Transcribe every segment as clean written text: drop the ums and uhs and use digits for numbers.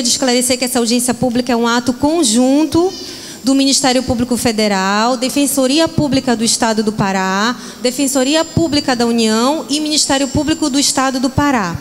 de esclarecer que essa audiência pública é um ato conjunto do Ministério Público Federal, Defensoria Pública do Estado do Pará, Defensoria Pública da União e Ministério Público do Estado do Pará.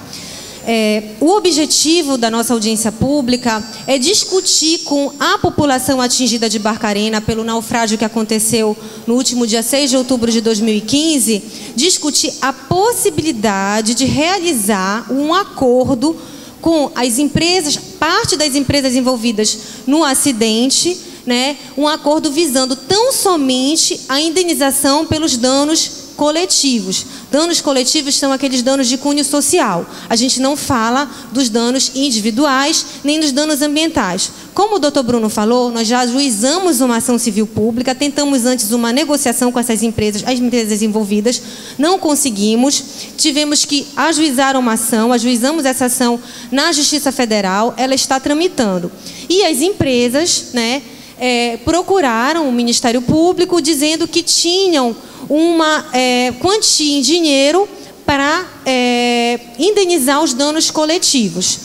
O objetivo da nossa audiência pública é discutir com a população atingida de Barcarena pelo naufrágio que aconteceu no último dia 6 de outubro de 2015, discutir a possibilidade de realizar um acordo com as empresas, parte das empresas envolvidas no acidente, né, um acordo visando tão somente a indenização pelos danos coletivos. Danos coletivos são aqueles danos de cunho social. A gente não fala dos danos individuais, nem dos danos ambientais. Como o doutor Bruno falou, nós já ajuizamos uma ação civil pública, tentamos antes uma negociação com essas empresas, as empresas envolvidas, não conseguimos, tivemos que ajuizar uma ação, ajuizamos essa ação na Justiça Federal, ela está tramitando. E as empresas, né, procuraram o Ministério Público dizendo que tinham uma quantia em dinheiro para indenizar os danos coletivos.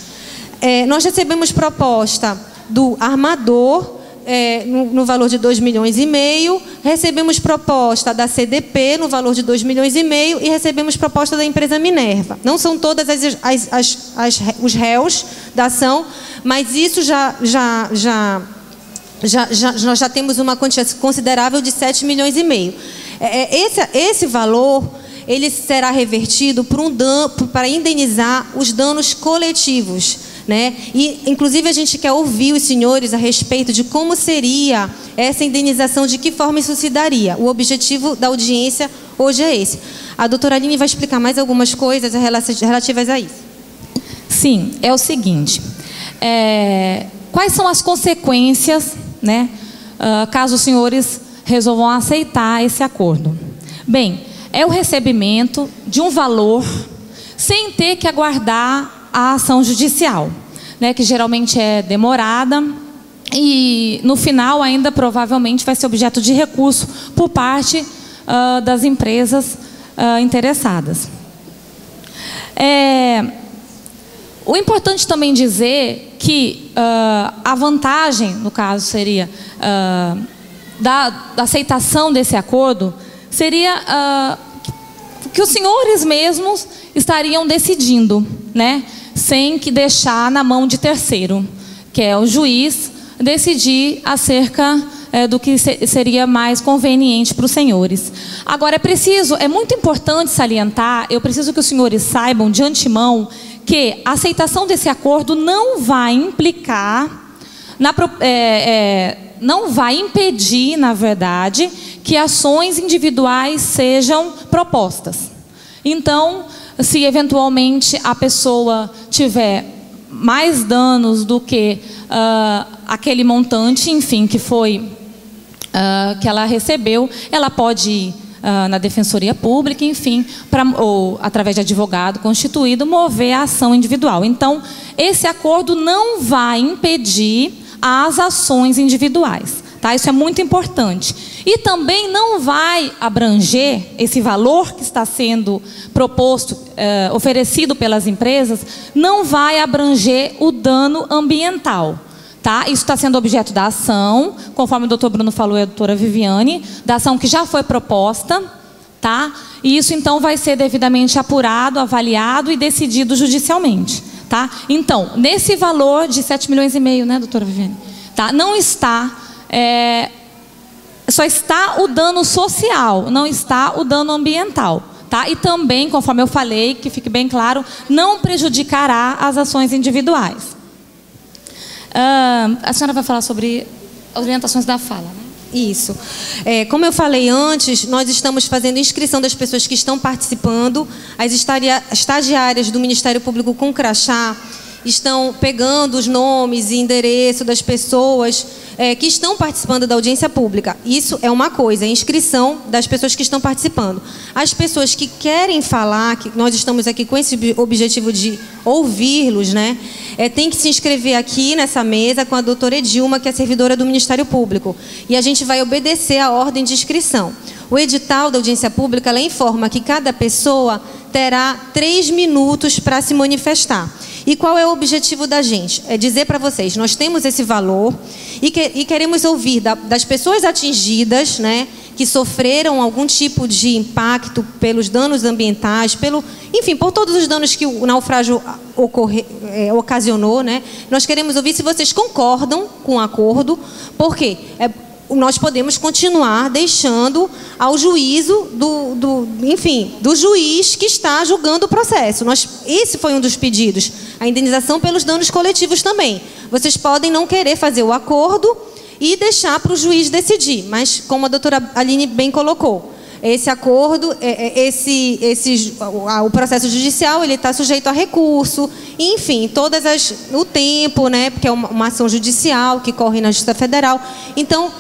Nós recebemos proposta do armador no valor de 2,5 milhões, recebemos proposta da CDP no valor de 2,5 milhões e recebemos proposta da empresa Minerva. Não são todas os réus da ação, mas isso nós já temos uma quantia considerável de 7,5 milhões. Esse valor ele será revertido para indenizar os danos coletivos, né? E, inclusive, a gente quer ouvir os senhores a respeito de como seria essa indenização, de que forma isso se daria. O objetivo da audiência hoje é esse. A doutora Aline vai explicar mais algumas coisas relativas a isso. Sim, é o seguinte. Quais são as consequências, né, caso os senhores resolvam aceitar esse acordo? Bem, é o recebimento de um valor sem ter que aguardar a ação judicial, né, que geralmente é demorada e no final ainda provavelmente vai ser objeto de recurso por parte das empresas interessadas. O importante também dizer que a vantagem, no caso, seria da aceitação desse acordo, seria que os senhores mesmos estariam decidindo, né, sem que deixar na mão de terceiro, que é o juiz, decidir acerca do que seria mais conveniente para os senhores. Agora, é muito importante salientar, eu preciso que os senhores saibam de antemão que a aceitação desse acordo não vai implicar, não vai impedir, na verdade, que ações individuais sejam propostas. Então, se eventualmente a pessoa tiver mais danos do que aquele montante, enfim, que ela recebeu, ela pode ir na Defensoria Pública, enfim, ou através de advogado constituído, mover a ação individual. Então, esse acordo não vai impedir as ações individuais, tá? Isso é muito importante. E também não vai abranger esse valor que está sendo proposto, oferecido pelas empresas, não vai abranger o dano ambiental. Tá? Isso está sendo objeto da ação, conforme o doutor Bruno falou e a doutora Viviane, da ação que já foi proposta, tá? E isso então vai ser devidamente apurado, avaliado e decidido judicialmente, tá? Então, nesse valor de 7,5 milhões, né, doutora Viviane? Tá? Não está, só está o dano social, não está o dano ambiental, tá? E também, conforme eu falei, que fique bem claro, não prejudicará as ações individuais. A senhora vai falar sobre as orientações da fala, né? Isso. Como eu falei antes, nós estamos fazendo inscrição das pessoas que estão participando. As estagiárias do Ministério Público com crachá estão pegando os nomes e endereço das pessoas que estão participando da audiência pública. Isso é uma coisa, a inscrição das pessoas que estão participando. As pessoas que querem falar, que nós estamos aqui com esse objetivo de ouvi-los, né? Tem que se inscrever aqui nessa mesa com a doutora Edilma, que é servidora do Ministério Público. E a gente vai obedecer à ordem de inscrição. O edital da audiência pública, ela informa que cada pessoa terá 3 minutos para se manifestar. E qual é o objetivo da gente? É dizer para vocês, nós temos esse valor e queremos ouvir das pessoas atingidas, né, que sofreram algum tipo de impacto pelos danos ambientais, enfim, por todos os danos que o naufrágio ocasionou, né? Nós queremos ouvir se vocês concordam com o acordo, porque nós podemos continuar deixando ao juízo do juiz que está julgando o processo. Esse foi um dos pedidos, a indenização pelos danos coletivos também. Vocês podem não querer fazer o acordo e deixar para o juiz decidir, mas como a doutora Aline bem colocou, esse acordo, o processo judicial, ele está sujeito a recurso, enfim, o tempo, né, porque é uma ação judicial que corre na Justiça Federal. Então,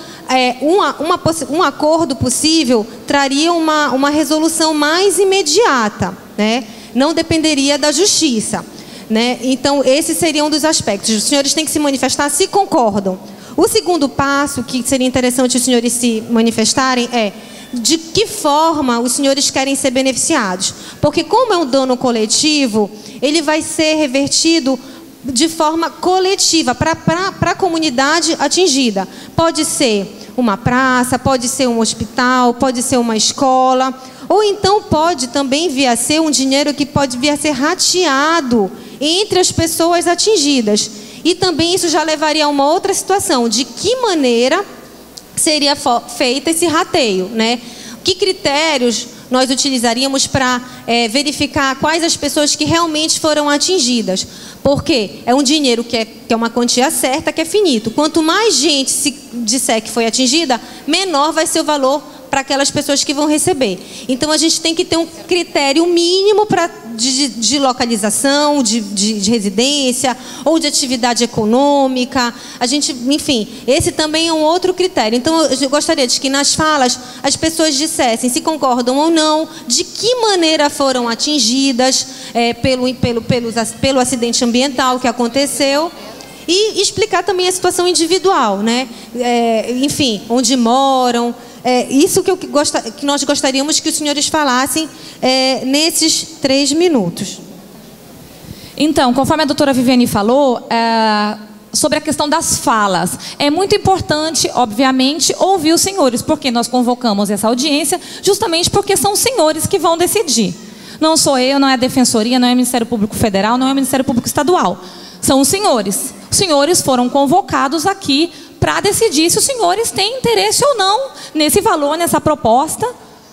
um acordo possível traria uma resolução mais imediata, né? Não dependeria da justiça, né? Então, esse seria um dos aspectos. Os senhores têm que se manifestar se concordam. O segundo passo, que seria interessante os senhores se manifestarem, é de que forma os senhores querem ser beneficiados. Porque como é um dano coletivo, ele vai ser revertido de forma coletiva, para a comunidade atingida. Pode ser uma praça, pode ser um hospital, pode ser uma escola, ou então pode também vir a ser um dinheiro que pode vir a ser rateado entre as pessoas atingidas. E também isso já levaria a uma outra situação, de que maneira seria feito esse rateio, né? Que critérios nós utilizaríamos para verificar quais as pessoas que realmente foram atingidas? Porque é um dinheiro que é uma quantia certa, que é finito. Quanto mais gente se disser que foi atingida, menor vai ser o valor para aquelas pessoas que vão receber. Então, a gente tem que ter um critério mínimo de localização, de residência, ou de atividade econômica. Enfim, esse também é um outro critério. Então, eu gostaria de que nas falas as pessoas dissessem se concordam ou não, de que maneira foram atingidas pelo acidente ambiental que aconteceu, e explicar também a situação individual, né? Enfim, onde moram. Isso que nós gostaríamos que os senhores falassem nesses 3 minutos. Então, conforme a doutora Viviane falou, sobre a questão das falas, é muito importante, obviamente, ouvir os senhores, porque nós convocamos essa audiência justamente porque são os senhores que vão decidir. Não sou eu, não é a Defensoria, não é o Ministério Público Federal, não é o Ministério Público Estadual. São os senhores. Os senhores foram convocados aqui para decidir se os senhores têm interesse ou não nesse valor, nessa proposta,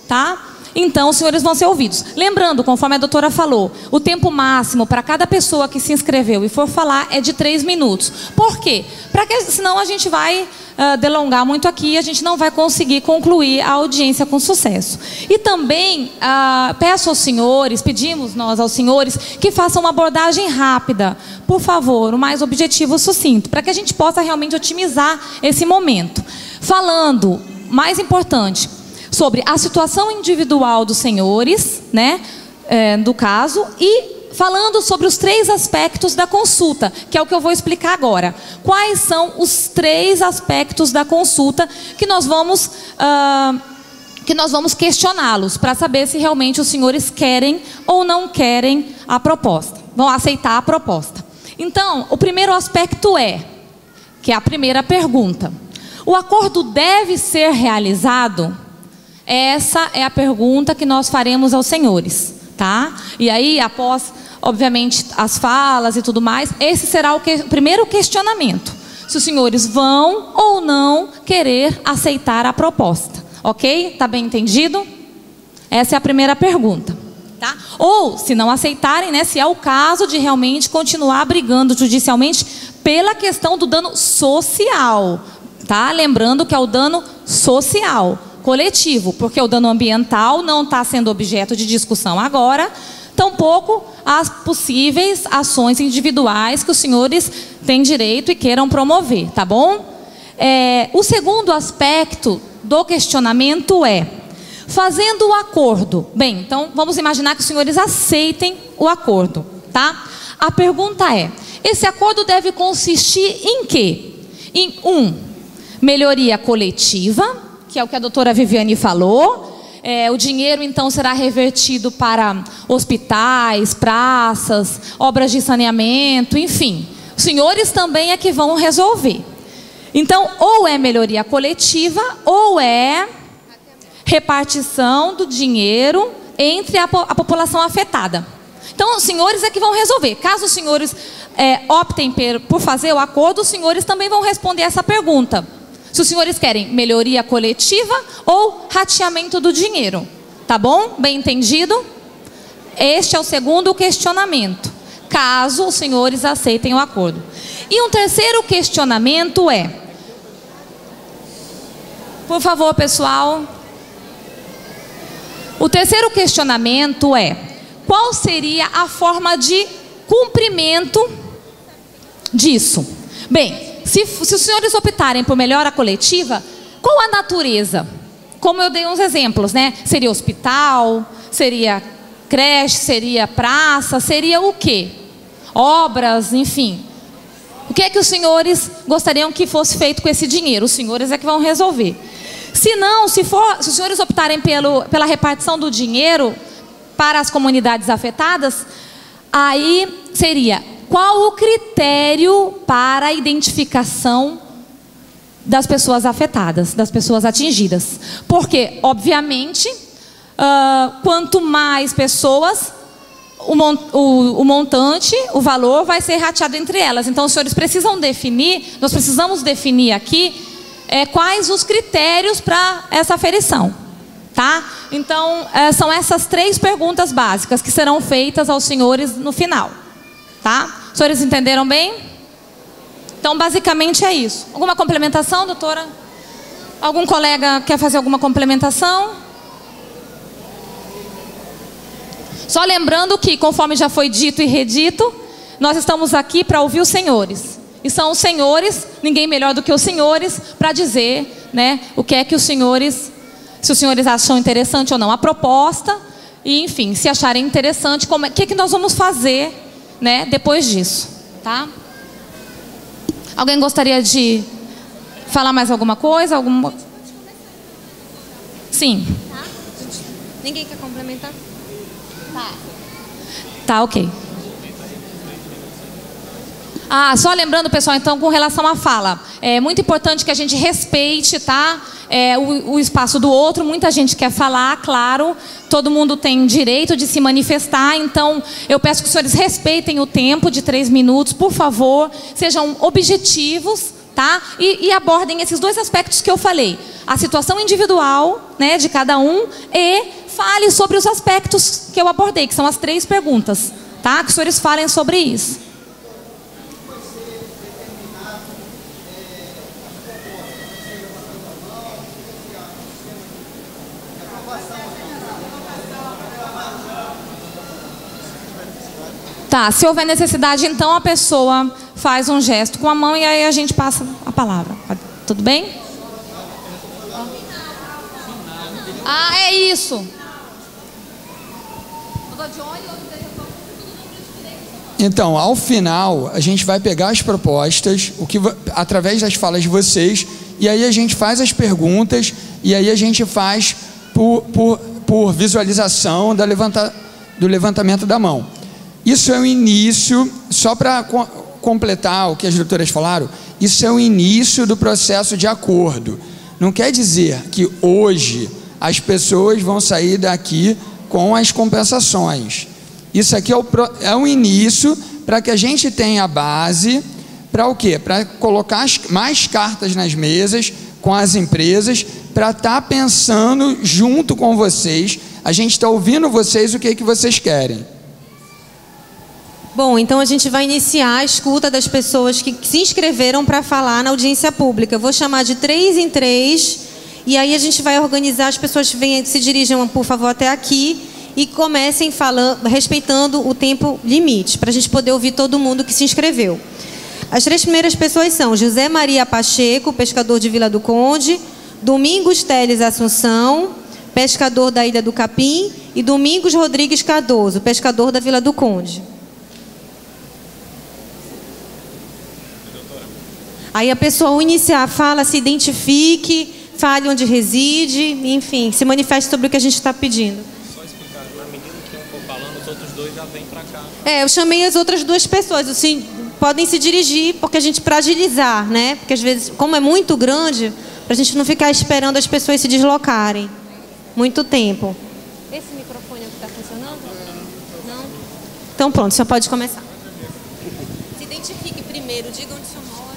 tá? Então, os senhores vão ser ouvidos. Lembrando, conforme a doutora falou, o tempo máximo para cada pessoa que se inscreveu e for falar é de 3 minutos. Por quê? Senão a gente vai delongar muito aqui e a gente não vai conseguir concluir a audiência com sucesso. E também peço aos senhores, pedimos nós aos senhores, que façam uma abordagem rápida, por favor, o mais objetivo sucinto, para que a gente possa realmente otimizar esse momento. Falando, mais importante, sobre a situação individual dos senhores, né, do caso, e falando sobre os 3 aspectos da consulta, que é o que eu vou explicar agora. Quais são os 3 aspectos da consulta que nós vamos questioná-los, para saber se realmente os senhores querem ou não querem a proposta, vão aceitar a proposta. Então, o primeiro aspecto que é a primeira pergunta: o acordo deve ser realizado? Essa é a pergunta que nós faremos aos senhores, tá? E aí, após, obviamente, as falas e tudo mais, esse será o primeiro questionamento. Se os senhores vão ou não querer aceitar a proposta, ok? Tá bem entendido? Essa é a primeira pergunta, tá? Ou, se não aceitarem, né, se é o caso de realmente continuar brigando judicialmente pela questão do dano social, tá? Lembrando que é o dano social, coletivo, porque o dano ambiental não está sendo objeto de discussão agora, tampouco as possíveis ações individuais que os senhores têm direito e queiram promover, tá bom? O segundo aspecto do questionamento fazendo o acordo. Bem, então vamos imaginar que os senhores aceitem o acordo, tá? A pergunta esse acordo deve consistir em quê? Em melhoria coletiva, que é o que a doutora Viviane falou, o dinheiro então será revertido para hospitais, praças, obras de saneamento, enfim. Os senhores também é que vão resolver. Então, ou é melhoria coletiva, ou é repartição do dinheiro entre a população afetada. Então, os senhores é que vão resolver. Caso os senhores optem por fazer o acordo, os senhores também vão responder essa pergunta. Se os senhores querem melhoria coletiva ou rateamento do dinheiro. Tá bom? Bem entendido? Este é o segundo questionamento, caso os senhores aceitem o acordo. E um terceiro questionamento é... Por favor, pessoal. O terceiro questionamento é: qual seria a forma de cumprimento disso? Bem, se os senhores optarem por melhora coletiva, qual a natureza? Como eu dei uns exemplos, né? Seria hospital, seria creche, seria praça, seria o quê? Obras, enfim. O que é que os senhores gostariam que fosse feito com esse dinheiro? Os senhores é que vão resolver. Se não, se os senhores optarem pela repartição do dinheiro para as comunidades afetadas, aí seria: qual o critério para a identificação das pessoas afetadas, das pessoas atingidas? Porque, obviamente, quanto mais pessoas, o montante, o valor vai ser rateado entre elas. Então, os senhores precisam definir, nós precisamos definir aqui quais os critérios para essa aferição, tá? Então, são essas 3 perguntas básicas que serão feitas aos senhores no final, tá? Os senhores entenderam bem? Então, basicamente é isso. Alguma complementação, doutora? Algum colega quer fazer alguma complementação? Só lembrando que, conforme já foi dito e redito, nós estamos aqui para ouvir os senhores. E são os senhores, ninguém melhor do que os senhores, para dizer, né, o que é que os senhores, se os senhores acham interessante ou não a proposta, e enfim, se acharem interessante, o que é que nós vamos fazer, né, depois disso, tá? Alguém gostaria de falar mais alguma coisa? Sim. Tá? Ninguém quer complementar? Tá, ok. Só lembrando, pessoal, então, com relação à fala, é muito importante que a gente respeite, tá? O espaço do outro. Muita gente quer falar, claro, todo mundo tem direito de se manifestar, então eu peço que os senhores respeitem o tempo de 3 minutos, por favor, sejam objetivos, tá? E abordem esses 2 aspectos que eu falei: a situação individual, né, de cada um, e fale sobre os aspectos que eu abordei, que são as 3 perguntas, tá? Que os senhores falem sobre isso. Tá, se houver necessidade, então a pessoa faz um gesto com a mão e aí a gente passa a palavra. Tudo bem? É isso. Então, ao final, a gente vai pegar as propostas, através das falas de vocês, e aí a gente faz as perguntas, e aí a gente faz por visualização do levantamento da mão. Isso é o início, só para completar o que as doutoras falaram, isso é o início do processo de acordo. Não quer dizer que hoje as pessoas vão sair daqui com as compensações. Isso aqui é o início para que a gente tenha a base para o quê? Para colocar mais cartas nas mesas com as empresas, para estar pensando junto com vocês. A gente está ouvindo vocês, o que é que vocês querem. Bom, então a gente vai iniciar a escuta das pessoas que se inscreveram para falar na audiência pública. Eu vou chamar de 3 em 3, e aí a gente vai organizar, as pessoas se dirijam, por favor, até aqui e comecem falando, respeitando o tempo limite, para a gente poder ouvir todo mundo que se inscreveu. As 3 primeiras pessoas são José Maria Pacheco, pescador de Vila do Conde, Domingos Teles Assunção, pescador da Ilha do Capim, e Domingos Rodrigues Cardoso, pescador da Vila do Conde. Aí a pessoa, ao iniciar a fala, se identifique, fale onde reside, enfim, se manifeste sobre o que a gente está pedindo. Só explicar, na medida que um for falando, os outros dois já vêm para cá. Eu chamei as outras duas pessoas, assim, podem se dirigir, porque a gente, para agilizar, né? Porque às vezes, como é muito grande, para a gente não ficar esperando as pessoas se deslocarem muito tempo. Esse microfone é o que está funcionando? Não? Então pronto, o senhor pode começar. Se identifique primeiro, diga onde o senhor mora.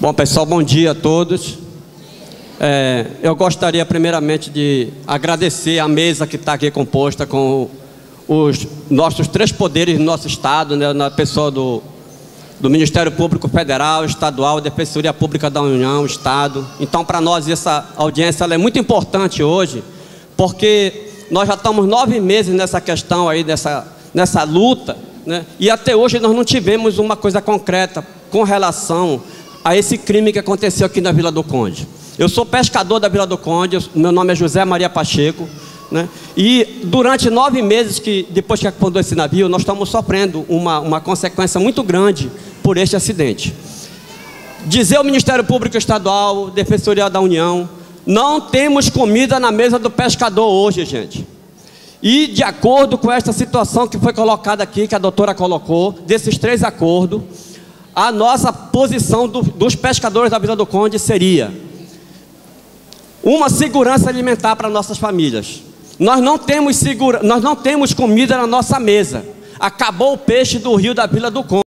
Bom, pessoal, bom dia a todos. Eu gostaria primeiramente de agradecer a mesa que está aqui composta com os nossos 3 poderes do nosso Estado, né, na pessoa do Ministério Público Federal, Estadual, Defensoria Pública da União, Estado. Então, para nós, essa audiência ela é muito importante hoje, porque nós já estamos 9 meses nessa questão aí, nessa luta, né, e até hoje nós não tivemos uma coisa concreta com relação a esse crime que aconteceu aqui na Vila do Conde. Eu sou pescador da Vila do Conde, meu nome é José Maria Pacheco, né? E durante 9 meses depois que afundou esse navio, nós estamos sofrendo uma consequência muito grande por este acidente. Dizer ao Ministério Público Estadual, Defensoria da União, não temos comida na mesa do pescador hoje, gente. E de acordo com esta situação que foi colocada aqui, que a doutora colocou, desses 3 acordos, a nossa posição dos pescadores da Vila do Conde seria uma segurança alimentar para nossas famílias. Nós não temos comida na nossa mesa. Acabou o peixe do rio da Vila do Conde.